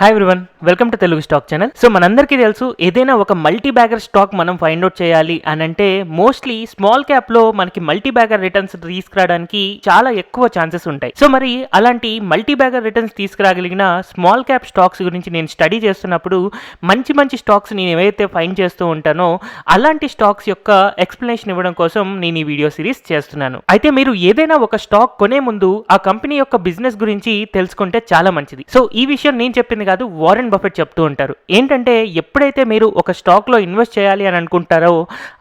Hi everyone, welcome to Telugu stock channel. So మనందరికీ తెలుసు, ఏదైనా ఒక మల్టీ బ్యాగర్ స్టాక్ మనం ఫైండ్ అవుట్ చేయాలి అని అంటే మోస్ట్లీ స్మాల్ క్యాప్ లో మనకి మల్టీ బ్యాగర్ రిటర్న్స్ తీసుకురావడానికి చాలా ఎక్కువ ఛాన్సెస్ ఉంటాయి. సో మరి అలాంటి మల్టీ బ్యాగర్ రిటర్న్స్ తీసుకురాగలిగిన స్మాల్ క్యాప్ స్టాక్స్ గురించి నేను స్టడీ చేస్తున్నప్పుడు మంచి స్టాక్స్ నేను ఏవైతే ఫైండ్ చేస్తూ ఉంటానో అలాంటి స్టాక్స్ యొక్క ఎక్స్ప్లెనేషన్ ఇవ్వడం కోసం నేను ఈ వీడియో సిరీస్ చేస్తున్నాను. అయితే మీరు ఏదైనా ఒక స్టాక్ కొనే ముందు ఆ కంపెనీ యొక్క బిజినెస్ గురించి తెలుసుకుంటే చాలా మంచిది. సో ఈ విషయం నేను చెప్పింది కాదు, వారెన్ బఫెట్ చెప్తూ ఉంటారు. ఏంటంటే ఎప్పుడైతే మీరు ఒక స్టాక్లో ఇన్వెస్ట్ చేయాలి అని అనుకుంటారో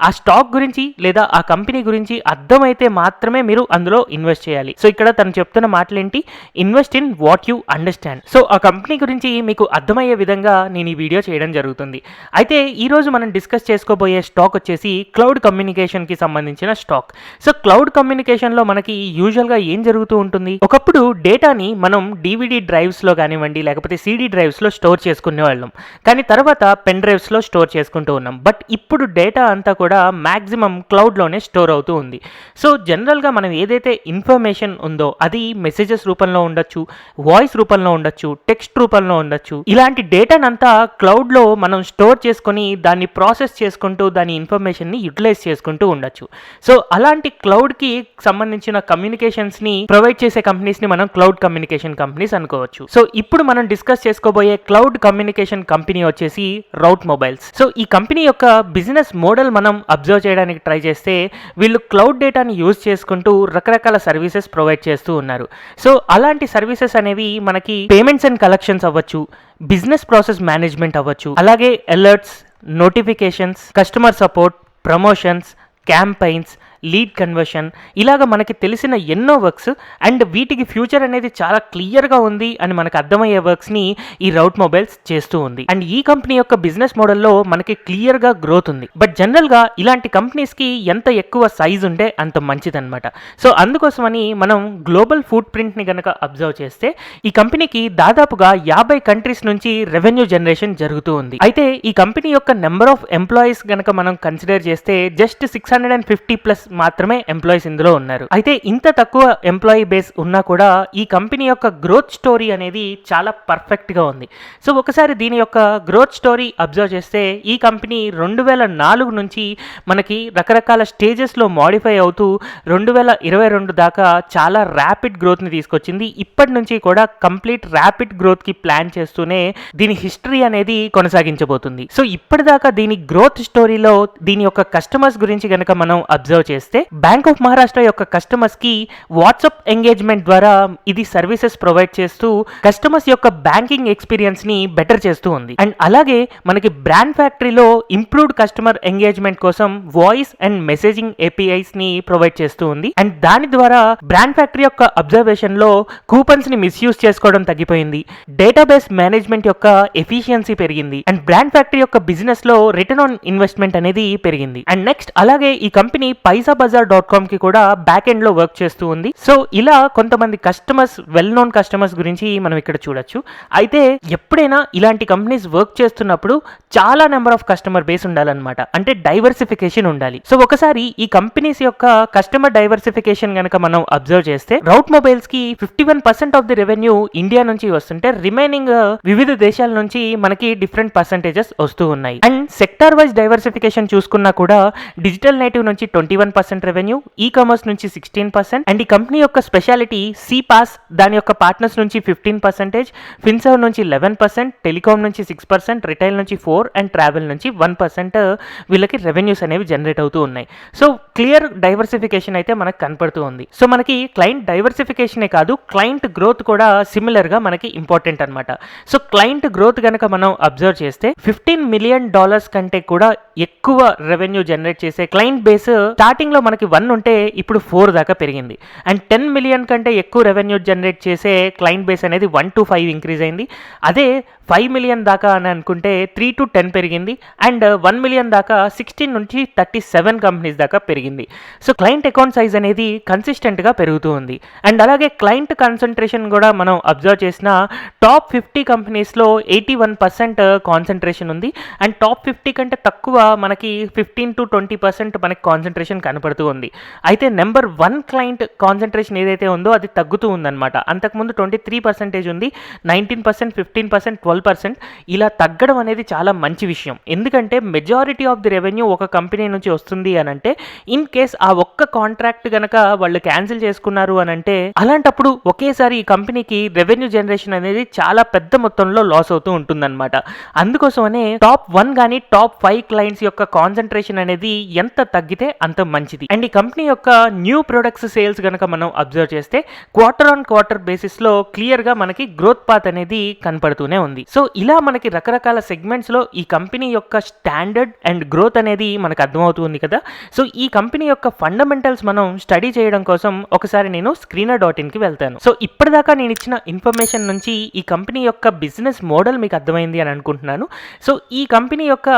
ఆ స్టాక్ గురించి లేదా ఆ కంపెనీ గురించి అర్థమైతే మాత్రమే మీరు అందులో ఇన్వెస్ట్ చేయాలి. సో ఇక్కడ తను చెప్తున్న మాటలేంటి, invest in what you understand. So ఆ కంపెనీ గురించి మీకు అర్థమయ్యే విధంగా నేను ఈ వీడియో చేయడం జరుగుతుంది. అయితే ఈరోజు మనం డిస్కస్ చేసుకోబోయే స్టాక్ వచ్చేసి క్లౌడ్ కమ్యూనికేషన్కి సంబంధించిన స్టాక్. సో క్లౌడ్ కమ్యూనికేషన్లో మనకి యూజువల్గా ఏం జరుగుతూ ఉంటుంది, ఒకప్పుడు డేటాని మనం డివిడి డ్రైవ్స్లో కానివ్వండి లేకపోతే సిడి డ్రైవ్స్లో స్టోర్ చేసుకునే వాళ్ళం, కానీ తర్వాత పెన్ డ్రైవ్స్లో స్టోర్ చేసుకుంటూ ఉన్నాం. బట్ ఇప్పుడు డేటా అంతా కూడా మ్యాక్సిమం క్లౌడ్లోనే స్టోర్ అవుతూ ఉంది. సో జనరల్గా మనం ఏదైతే ఇన్ఫర్మేషన్ ఉందో అది మెసేజెస్ రూపంలో ఉండొచ్చు, వాయిస్ రూపంలో ఉండొచ్చు, టెక్స్ట్ రూపంలో ఉండొచ్చు. ఇలాంటి డేటానంతా క్లౌడ్లో మనం స్టోర్ చేసుకొని దాన్ని ప్రాసెస్ చేసుకుంటూ దాని ఇన్ఫర్మేషన్ని యూటిలైజ్ చేసుకుంటూ ఉండొచ్చు. సో అలాంటి క్లౌడ్కి సంబంధించిన కమ్యూనికేషన్స్ని ప్రొవైడ్ చేసే కంపెనీస్ని మనం క్లౌడ్ కమ్యూనికేషన్ కంపెనీస్ అనుకోవచ్చు. సో ఇప్పుడు మనం డిస్కస్ చేసుకోబోయే క్లౌడ్ కమ్యూనికేషన్ కంపెనీ వచ్చేసి రౌట్ మొబైల్స్. సో ఈ కంపెనీ యొక్క బిజినెస్ మోడల్ మనం అబ్జర్వ్ చేయడానికి ట్రై చేస్తే వీళ్ళు క్లౌడ్ డేటాని యూజ్ చేసుకుంటూ రకరకాల సర్వీసెస్ ప్రొవైడ్ చేస్తూ ఉన్నారు. సో అలాంటి సర్వీసెస్ అనేవి మనకి పేమెంట్స్ అండ్ కలెక్షన్స్ అవ్వచ్చు, బిజినెస్ ప్రాసెస్ మేనేజ్మెంట్ అవ్వచ్చు, అలాగే alerts, notifications, customer support, promotions, campaigns, lead conversion, ఇలాగ మనకి తెలిసిన ఎన్నో వర్క్స్ అండ్ వీటికి ఫ్యూచర్ అనేది చాలా క్లియర్గా ఉంది అని మనకు అర్థమయ్యే వర్క్స్ని ఈ రౌట్ మొబైల్స్ చేస్తూ ఉంది. అండ్ ఈ కంపెనీ యొక్క బిజినెస్ మోడల్లో మనకి క్లియర్గా గ్రోత్ ఉంది. బట్ జనరల్గా ఇలాంటి కంపెనీస్కి ఎంత ఎక్కువ సైజ్ ఉంటే అంత మంచిదన్నమాట. సో అందుకోసమని మనం గ్లోబల్ ఫుట్ ప్రింట్ని కనుక అబ్జర్వ్ చేస్తే ఈ కంపెనీకి దాదాపుగా 50 కంట్రీస్ నుంచి రెవెన్యూ జనరేషన్ జరుగుతూ ఉంది. అయితే ఈ కంపెనీ యొక్క నెంబర్ ఆఫ్ ఎంప్లాయీస్ కనుక మనం కన్సిడర్ చేస్తే జస్ట్ 650+ మాత్రమే ఎంప్లాయీస్ ఇందులో ఉన్నారు. అయితే ఇంత తక్కువ ఎంప్లాయీ బేస్ ఉన్నా కూడా ఈ కంపెనీ యొక్క గ్రోత్ స్టోరీ అనేది చాలా పర్ఫెక్ట్ గా ఉంది. సో ఒకసారి దీని యొక్క గ్రోత్ స్టోరీ అబ్జర్వ్ చేస్తే ఈ కంపెనీ 2004 నుంచి మనకి రకరకాల స్టేజెస్ లో మాడిఫై అవుతూ 2022 దాకా చాలా ర్యాపిడ్ గ్రోత్ ని తీసుకొచ్చింది. ఇప్పటి నుంచి కూడా కంప్లీట్ ర్యాపిడ్ గ్రోత్ కి ప్లాన్ చేస్తూనే దీని హిస్టరీ అనేది కొనసాగించబోతుంది. సో ఇప్పటిదాకా దీని గ్రోత్ స్టోరీలో దీని యొక్క కస్టమర్స్ గురించి గనక మనం అబ్జర్వ్ చేస్తే బ్యాంక్ ఆఫ్ మహారాష్ట్ర యొక్క కస్టమర్స్ కి వాట్సాప్ ఎంగేజ్మెంట్ ద్వారా ఇది సర్వీసెస్ ప్రొవైడ్ చేస్తూ కస్టమర్స్ యొక్క బ్యాంకింగ్ ఎక్స్పీరియన్స్ ని బెటర్ చేస్తూ ఉంది. అండ్ అలాగే మనకి బ్రాండ్ ఫ్యాక్టరీలో ఇంప్రూవ్డ్ కస్టమర్ ఎంగేజ్మెంట్ కోసం వాయిస్ అండ్ మెసేజింగ్ ఏపీఐస్ ని ప్రొవైడ్ చేస్తూ ఉంది. అండ్ దాని ద్వారా బ్రాండ్ ఫ్యాక్టరీ యొక్క అబ్జర్వేషన్ లో కూపన్స్ ని మిస్యూజ్ చేసుకోవడం తగ్గిపోయింది, డేటాబేస్ మేనేజ్మెంట్ యొక్క ఎఫిషియన్సీ పెరిగింది, అండ్ బ్రాండ్ ఫ్యాక్టరీ యొక్క బిజినెస్ లో రిటర్న్ ఆన్ ఇన్వెస్ట్మెంట్ అనేది పెరిగింది. అండ్ నెక్స్ట్ అలాగే ఈ కంపెనీ paisabazar.com కి కూడా బ్యాక్ ఎండ్ లో వర్క్ చేస్తూ ఉంది. సో ఇలా కొంతమంది కస్టమర్స్, వెల్ నోన్ కస్టమర్స్ గురించి మనం ఇక్కడ చూడొచ్చు. అయితే ఎప్పుడైనా ఇలాంటి కంపెనీస్ వర్క్ చేస్తున్నప్పుడు చాలా నెంబర్ ఆఫ్ కస్టమర్ బేస్ ఉండాలన్నమాట, అంటే డైవర్సిఫికేషన్ ఉండాలి. సో ఒకసారి ఈ కంపెనీస్ యొక్క కస్టమర్ డైవర్సిఫికేషన్ కనుక మనం అబ్జర్వ్ చేస్తే రౌట్ మొబైల్స్ కి 51% ఆఫ్ ది రెవెన్యూ ఇండియా నుంచి వస్తుంటే రిమైనింగ్ వివిధ దేశాల నుంచి మనకి డిఫరెంట్ పర్సెంటేజెస్ వస్తూ ఉన్నాయి. అండ్ సెక్టార్ వైజ్ డైవర్సిఫికేషన్ చూసుకున్నా కూడా డిజిటల్ నేటివ్ నుంచి 21% రెవెన్యూ, ఈ కామర్స్ నుంచి 16%, అండ్ ఈ కంపెనీ యొక్క స్పెషాలిటీ సిపాస్, దాని యొక్క పార్ట్నర్స్ నుంచి 15%, ఫిన్సర్వ్ నుంచి 11%, టెలికాం నుంచి 6%, రిటైల్ నుంచి 4% అండ్ ట్రావెల్ నుంచి 1% వీళ్ళకి రెవెన్యూస్ అనేవి జనరేట్ అవుతూ ఉన్నాయి. సో క్లియర్ డైవర్సిఫికేషన్ అయితే మనకు కనపడుతూ ఉంది. సో మనకి క్లయింట్ డైవర్సిఫికేషనే కాదు, క్లయింట్ గ్రోత్ కూడా సిమిలర్ గా మనకి ఇంపార్టెంట్ అనమాట. సో క్లయింట్ గ్రోత్ కనుక మనం అబ్జర్వ్ చేస్తే $15 మిలియన్ కంటే కూడా ఎక్కువ రెవెన్యూ జనరేట్ చేసే క్లయింట్ బేస్ స్టార్టింగ్ లో మనకి 1 ఉంటే ఇప్పుడు 4 దాకా పెరిగింది. అండ్ 10 మిలియన్ కంటే ఎక్కువ రెవెన్యూ జనరేట్ చేసే క్లయింట్ బేస్ అనేది 1 to 5 ఇంక్రీజ్ అయింది. అదే 5 మిలియన్ దాకా అని అనుకుంటే 3 to 10 పెరిగింది. అండ్ 1 మిలియన్ దాకా 16 నుంచి 37 కంపెనీస్ దాకా పెరిగింది. సో క్లయింట్ అకౌంట్ సైజ్ అనేది కన్సిస్టెంట్ గా పెరుగుతూ ఉంది. అండ్ అలాగే క్లయింట్ కాన్సన్ట్రేషన్ కూడా మనం అబ్జర్వ్ చేసిన టాప్ 50 కంపెనీస్ లో 81% కాన్సన్ట్రేషన్ ఉంది. అండ్ టాప్ 50 కంటే తక్కువ మనకి 15 to 20% మనకి కాన్సన్ట్రేషన్ కనపడుతూ ఉంది. అయితే నెంబర్ 1 క్లయింట్ కాన్సంట్రేషన్ ఏదైతే ఉందో అది తగ్గుతూ ఉందన్నమాట. అంతకుముందు 23% ఉంది, 19%, 15%, 12%. ఇలా తగ్గడం అనేది చాలా మంచి విషయం. ఎందుకంటే మెజారిటీ ఆఫ్ ది రెవెన్యూ ఒక కంపెనీ నుంచి వస్తుంది అని అంటే, ఇన్ కేస్ ఆ ఒక్క కాంట్రాక్ట్ గనక వాళ్ళు క్యాన్సిల్ చేసుకున్నారు అని అంటే, అలాంటప్పుడు ఒకేసారి ఈ కంపెనీకి రెవెన్యూ జనరేషన్ అనేది చాలా పెద్ద మొత్తంలో లాస్ అవుతూ ఉంటుందన్నమాట. అందుకోసమనే టాప్ 1 కానీ టాప్ 5 క్లయింట్స్ యొక్క కాన్సంట్రేషన్ అనేది ఎంత తగ్గితే అంత మంచిది. అండ్ ఈ కంపెనీ యొక్క న్యూ ప్రొడక్ట్స్ సేల్స్ గనక మనం అబ్జర్వ్ చేస్తే క్వార్టర్ ఆన్ క్వార్టర్ బేసిస్ లో క్లియర్ గా మనకి గ్రోత్ పాత్ అనేది కనపడుతూనే ఉంది. సో ఇలా మనకి రకరకాల సెగ్మెంట్స్ లో ఈ కంపెనీ యొక్క స్టాండర్డ్ అండ్ గ్రోత్ అనేది మనకు అర్థమవుతుంది కదా. సో ఈ కంపెనీ యొక్క ఫండమెంటల్స్ మనం స్టడీ చేయడం కోసం ఒకసారి నేను screener.in కి వెళ్తాను. సో ఇప్పటిదాకా నేను ఇచ్చిన ఇన్ఫర్మేషన్ నుంచి ఈ కంపెనీ యొక్క బిజినెస్ మోడల్ మీకు అర్థమైంది అని అనుకుంటున్నాను. సో ఈ కంపెనీ యొక్క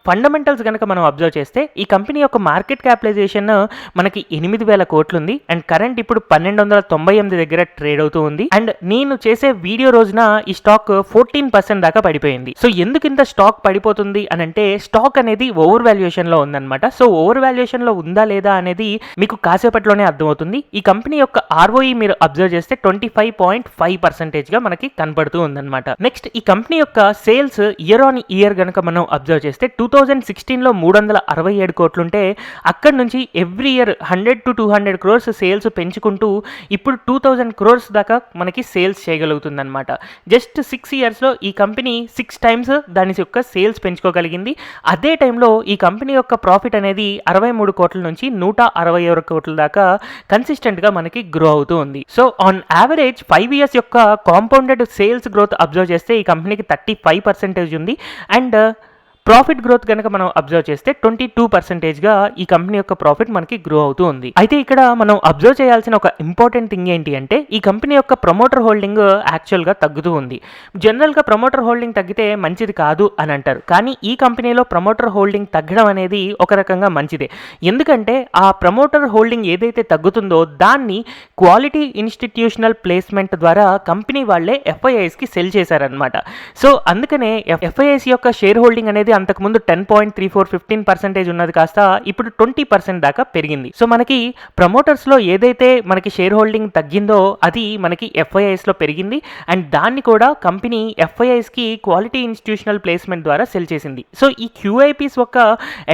ఫండమెంటల్స్ కనుక మనం అబ్జర్వ్ చేస్తే ఈ కంపెనీ యొక్క మార్కెట్ క్యాపిటలైజేషన్ మనకి 8,000 కోట్లు ఉంది. అండ్ కరెంట్ ఇప్పుడు 1,298 దగ్గర ట్రేడ్ అవుతూ ఉంది. అండ్ నేను చేసే వీడియో రోజున ఈ స్టాక్ 14% దాకా పడిపోయింది. సో ఎందుకు ఇంత స్టాక్ పడిపోతుంది అని అంటే, స్టాక్ అనేది ఓవర్ వాల్యుయేషన్ లో ఉందన్నమాట. సో ఓవర్ వాల్యుయేషన్ లో ఉందా లేదా అనేది మీకు కాసేపట్లోనే అర్థమవుతుంది. ఈ కంపెనీ యొక్క ROE మీరు అబ్జర్వ్ చేస్తే 25.5% గా మనకి కనపడుతూ ఉందన్నమాట. నెక్స్ట్ ఈ కంపెనీ యొక్క సేల్స్ ఇయర్ ఆన్ ఇయర్ గనక మనం అబ్జర్వ్ చేస్తే 2016లో 367 కోట్లుంటే అక్కడి నుంచి every year 100 to 200 crores sales పెంచుకుంటూ ఇప్పుడు 2000 crores దాకా మనకి సేల్స్ చేయగలుగుతుందన్నమాట. జస్ట్ 6 ఇయర్స్లో ఈ కంపెనీ 6 times దాని యొక్క సేల్స్ పెంచుకోగలిగింది. అదే టైంలో ఈ కంపెనీ యొక్క ప్రాఫిట్ అనేది 63 కోట్ల నుంచి 161 కోట్ల దాకా కన్సిస్టెంట్గా మనకి గ్రో అవుతూ ఉంది. సో ఆన్ యావరేజ్ 5 years యొక్క కాంపౌండెడ్ సేల్స్ గ్రోత్ అబ్జర్వ్ చేస్తే ఈ కంపెనీకి 35% ఉంది. అండ్ ప్రాఫిట్ గ్రోత్ కనుక మనం అబ్జర్వ్ చేస్తే 22%గా ఈ కంపెనీ యొక్క ప్రాఫిట్ మనకి గ్రో అవుతూ ఉంది. అయితే ఇక్కడ మనం అబ్జర్వ్ చేయాల్సిన ఒక ఇంపార్టెంట్ థింగ్ ఏంటి అంటే, ఈ కంపెనీ యొక్క ప్రమోటర్ హోల్డింగ్ యాక్చువల్గా తగ్గుతూ ఉంది. జనరల్గా ప్రమోటర్ హోల్డింగ్ తగ్గితే మంచిది కాదు అని అంటారు, కానీ ఈ కంపెనీలో ప్రమోటర్ హోల్డింగ్ తగ్గడం అనేది ఒక రకంగా మంచిదే. ఎందుకంటే ఆ ప్రమోటర్ హోల్డింగ్ ఏదైతే తగ్గుతుందో దాన్ని క్వాలిటీ ఇన్స్టిట్యూషనల్ ప్లేస్మెంట్ ద్వారా కంపెనీ వాళ్ళే FIIsకి సెల్ చేశారనమాట. సో అందుకనే FIIs యొక్క షేర్ హోల్డింగ్ అనేది అంతకుముందు 10.34 15% ఉన్నది కాస్త ఇప్పుడు 20% దాకా పెరిగింది. సో మనకి ప్రమోటర్స్ లో ఏదైతే మనకి షేర్ హోల్డింగ్ తగ్గిందో అది మనకి FIIs లో పెరిగింది. అండ్ దాన్ని కూడా కంపెనీ FIIs కి క్వాలిటీ ఇన్స్టిట్యూషనల్ ప్లేస్మెంట్ ద్వారా సెల్ చేసింది. సో ఈ QIPs యొక్క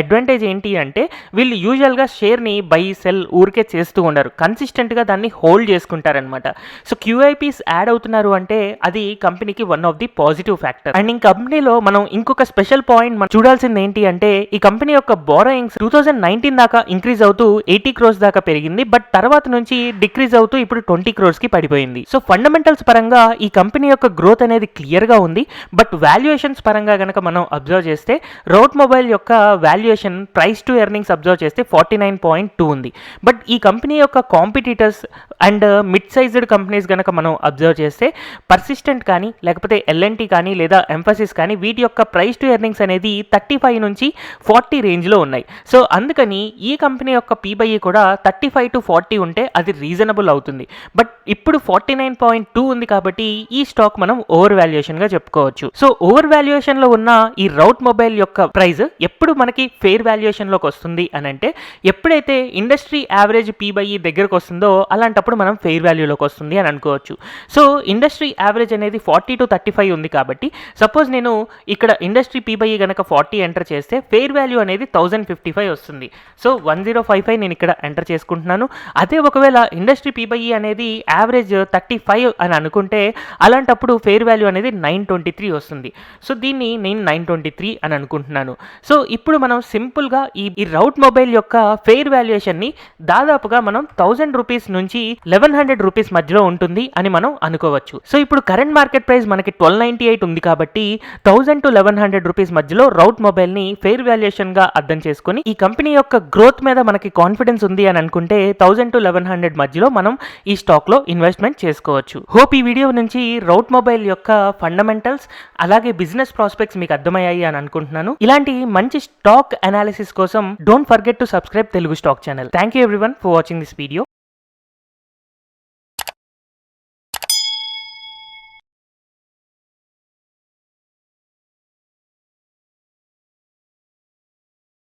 అడ్వాంటేజ్ ఏంటి అంటే, వీళ్ళు యూజువల్ గా షేర్ ని బై సెల్ ఊరికే చేస్తూ ఉండరు, కన్సిస్టెంట్ గా దాన్ని హోల్డ్ చేసుకుంటారనమాట. సో QIPs యాడ్ అవుతున్నారు అంటే అది కంపెనీకి one of the positive factor. And ఈ కంపెనీలో మనం ఇంకొక స్పెషల్ పాయింట్ మనం చూడాల్సింది ఏంటి అంటే, ఈ కంపెనీ యొక్క బోరోయింగ్స్ 2019 దాకా ఇంక్రీజ్ అవుతూ 80 crores దాకా పెరిగింది. బట్ తర్వాత నుంచి డిక్రీజ్ అవుతూ ఇప్పుడు 20 crores కి పడిపోయింది. సో ఫండమెంటల్స్ పరంగా ఈ కంపెనీ యొక్క గ్రోత్ అనేది క్లియర్ గా ఉంది. బట్ వాల్యుయేషన్స్ పరంగా గనక మనం అబ్జర్వ్ చేస్తే రౌట్ మొబైల్ యొక్క valuation price to earnings observe చేస్తే 49.2 ఉంది. బట్ ఈ కంపెనీ యొక్క competitors and mid sized companies గనక మనం అబ్జర్వ్ చేస్తే పర్సిస్టెంట్ కానీ లేకపోతే L&T కానీ లేదా ఎంఫసిస్ కానీ వీటి యొక్క ప్రైస్ టు ఎర్నింగ్స్ అనేది 35 నుంచి 40 రేంజ్లో ఉన్నాయి. సో అందుకని ఈ కంపెనీ యొక్క PBE కూడా 35 to 40 ఉంటే అది రీజనబుల్ అవుతుంది. బట్ ఇప్పుడు 49.2 ఉంది కాబట్టి ఈ స్టాక్ మనం ఓవర్ వాల్యుయేషన్గా చెప్పుకోవచ్చు. సో ఓవర్ వాల్యుయేషన్లో ఉన్న ఈ రౌట్ మొబైల్ యొక్క ప్రైస్ ఎప్పుడు మనకి ఫెయిర్ వాల్యుయేషన్లోకి వస్తుంది అని అంటే, ఎప్పుడైతే ఇండస్ట్రీ యావరేజ్ PBE దగ్గరకు వస్తుందో అలాంటప్పుడు మనం ఫెయిర్ వాల్యూలోకి వస్తుంది అని అనుకోవచ్చు. సో ఇండస్ట్రీ యావరేజ్ అనేది 40 to 35 ఉంది కాబట్టి సపోజ్ నేను ఇక్కడ ఇండస్ట్రీ PBE గనక 40 ఎంటర్ చేస్తే ఫెయిర్ వాల్యూ అనేది 1055 వస్తుంది. సో 1055 నేను ఇక్కడ ఎంటర్ చేసుకుంటున్నాను. అదే ఒకవేళ ఇండస్ట్రీ PBE అనేది యావరేజ్ 35 అని అనుకుంటే అలాంటప్పుడు ఫెయిర్ వాల్యూ అనేది 923 వస్తుంది. సో దీన్ని నేను 923 అని అనుకుంటున్నాను. సో ఇప్పుడు మనం సింపుల్గా ఈ రౌట్ మొబైల్ యొక్క ఫెయిర్ వాల్యుయేషన్ని దాదాపుగా మనం 1000 రూపీస్ నుంచి 1100 రూపీస్ మధ్యలో ఉంటుంది అని మనం అనుకోవచ్చు. సో ఇప్పుడు కరెంట్ మార్కెట్ ప్రైస్ మనకి 1298 ఉంది కాబట్టి 1000 to 1100 రూపీస్ మధ్యలో రౌట్ మొబైల్ ని ఫెయిర్ వాల్యుయేషన్ గా అర్థం చేసుకుని ఈ కంపెనీ యొక్క గ్రోత్ మీద మనకి కాన్ఫిడెన్స్ ఉంది అని అనుకుంటే 1000 to 1100 మధ్యలో మనం ఈ స్టాక్ లో ఇన్వెస్ట్మెంట్ చేసుకోవచ్చు. హోప్ ఈ వీడియో నుంచి రౌట్ మొబైల్ యొక్క ఫండమెంటల్స్ అలాగే బిజినెస్ ప్రాస్పెక్ట్స్ మీకు అర్థమయ్యాయి అని అనుకుంటున్నాను. ఇలాంటి మంచి స్టాక్ అనాలిసిస్ కోసం don't forget to subscribe Telugu stock channel. Thank you everyone for watching this video.